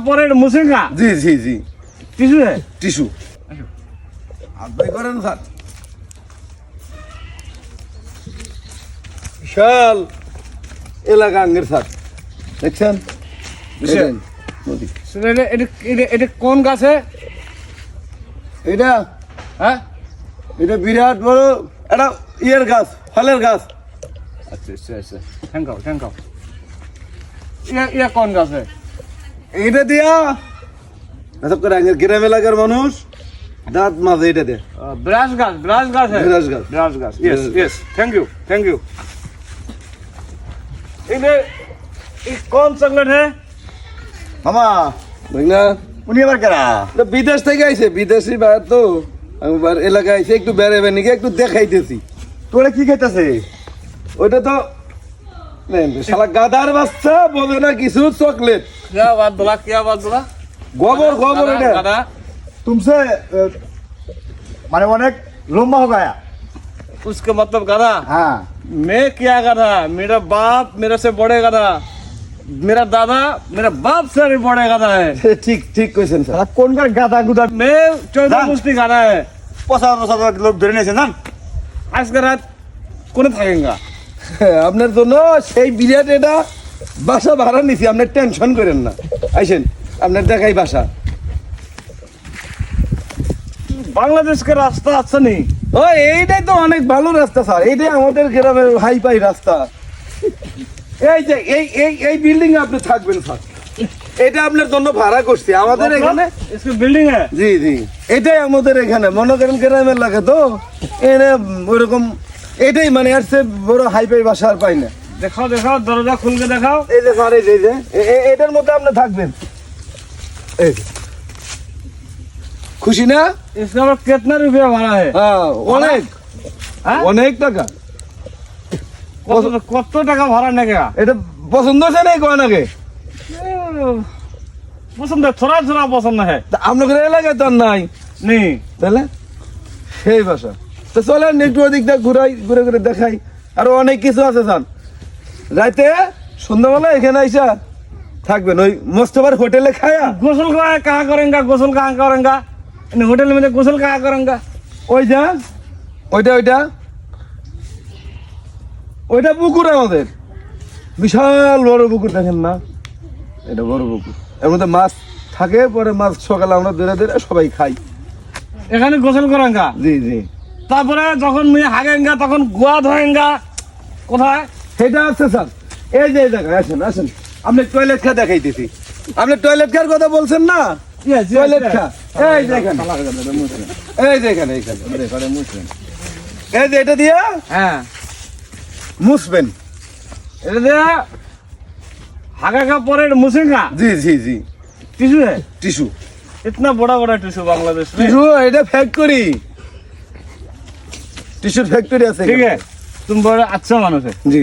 পরে মুছেঙ্গা জি জি জি টিস্যু है টিস্যু আপনি করেন স্যার বিশাল এলাকা আঙ্গের স্যার দেখছেন বিশাল। নদী এটা কোন গাছে এটা হ্যাঁ এটা বিরাট বড় একটা ইয়ের গাছ ফলের গাছ আচ্ছা আচ্ছা আচ্ছা থ্যাংক ইয়া কোন গাছে এইটা দিয়া এসব করে আঙ্গের গ্রাম এলাকার মানুষ দাঁত মাঝে এটা দিয়ে ब्रास गाछ है ब्रास गाछ। ब्रास गाछ yes Yes, yes thank you ये कौन चॉकलेट है মামা বুঝলা उन्हीं बार करा এটা বিদেশ থেকে আইছে বিদেশি বাইর তো আমি বার এলাকায় আইছে একটু বেড়াবে নাকি একটু দেখাইতেছি তোরা কি খাইতেছে ওইটা তো শালা গাদার বাচ্চা বলে না কিছু চকলেট क्या बात बोला গোবর গোবর এটা गाधा तुमसे माने अनेक लंबा हो गया। उसका मतलब गाधा हाँ मैं क्या गाधा मेरा बाप मेरे से बड़े गाधा मेरा दादा मेरा बाप से भी बड़े गाधा है ঠিক ঠিক কইছেন স্যার साला कौन कर गाता गुदा मैं 14 दान। मुस्ती गाधा है पसा लोग धरे नहीं से ना आज का रात कौन थाकेगा আপনার জন্য সেই বিরাট এটা বাসা ভাড়া নিছি আপনি টেনশন করেন না আইসেন আপনার দেখাই বাসা बांग्लादेश का रास्ता अच्छा नहीं ও এইটাই তো অনেক ভালো রাস্তা স্যার এইটাই আমাদের গ্রামের হাই ফাই রাস্তা এই যে এই বিল্ডিং এ আপনি থাকবেন স্যার এটা আপনার জন্য ভাড়া করছি আমাদের এখানে इसकी बिल्डिंग है জি জি এটাই আমাদের এখানে মনে করেন গ্রামের লাগে তো এনে ওইরকম এটাই মানে আর সে বড় হাই ফাই বাসা আর পাই না दिखाओ दरवाजा खोल के दिखाओ এই যে স্যার এই যে এটার মধ্যে আপনি থাকবেন এই যে। খুশি না इसका मतलब कितना रुपया भाड़ा है হ্যাঁ অনেক হ্যাঁ? অনেক টাকা কত টাকা ভাড়া নেগে এটা পছন্দ হচ্ছে না কোন আগে পছন্দ থোড়া থোড়া পছন্দ হ্যাঁ আপনাদের এলাকায় তো আর নাই নেই তাহলে সেই বাসা তো চলেন একটু ওদিকটা ঘুরে ঘুরে দেখাই আরো অনেক কিছু আছে জান রাতে সন্ধ্যাবেলা এখানে আইসা থাকবেন ওই মোস্তফার হোটেলে খায়া गोसल कहाँ करेंगा होटल में गोसल कहाँ करेंगा ওই যা ওইটা ওইটা ওইটা পুকুর আমাদের বিশাল বড় পুকুর দেখেন না এটা বড় পুকুর এর মধ্যে মাছ থাকে পরে মাছ সকালে আমরা ধরে ধরে সবাই খাই এখানে গোসল করেঙ্গা জি জি তারপরে যখন মুই হাগেঙ্গা তখন গোয়া ধোয়েঙ্গা কোথায় সেটা আছে স্যার এই যে এই জায়গায় আসেন আসেন আপনি টয়লেট খা দেখাইতেছি আপনি টয়লেট খার কথা বলছেন না টয়লেট খা এই দেখেন এই দেখেন এইখানে এই যে এটা দিয়া হ্যাঁ মুছবেন এটা দিয়ে हागा का परे मुसेंगा জি জি জি टिश्यू है টিস্যু इतना बड़ा टिश्यू बांग्लादेश में টিস্যু এটা ফ্যাক্টরি টিস্যুর ফ্যাক্টরি আছে ठीक है तुम बड़ा अच्छा मानुष है জি